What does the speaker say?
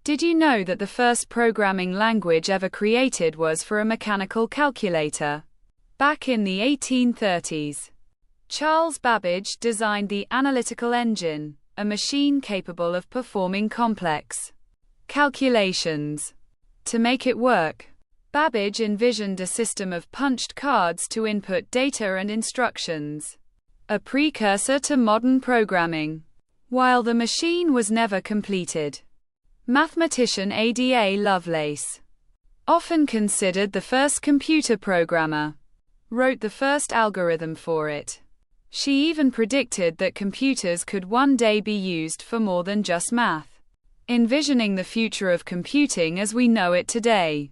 Did you know that the first programming language ever created was for a mechanical calculator? Back in the 1830s, Charles Babbage designed the analytical engine, a machine capable of performing complex calculations. To make it work, Babbage envisioned a system of punched cards to input data and instructions, a precursor to modern programming. While the machine was never completed, mathematician Ada Lovelace, often considered the first computer programmer, wrote the first algorithm for it. She even predicted that computers could one day be used for more than just math, envisioning the future of computing as we know it today.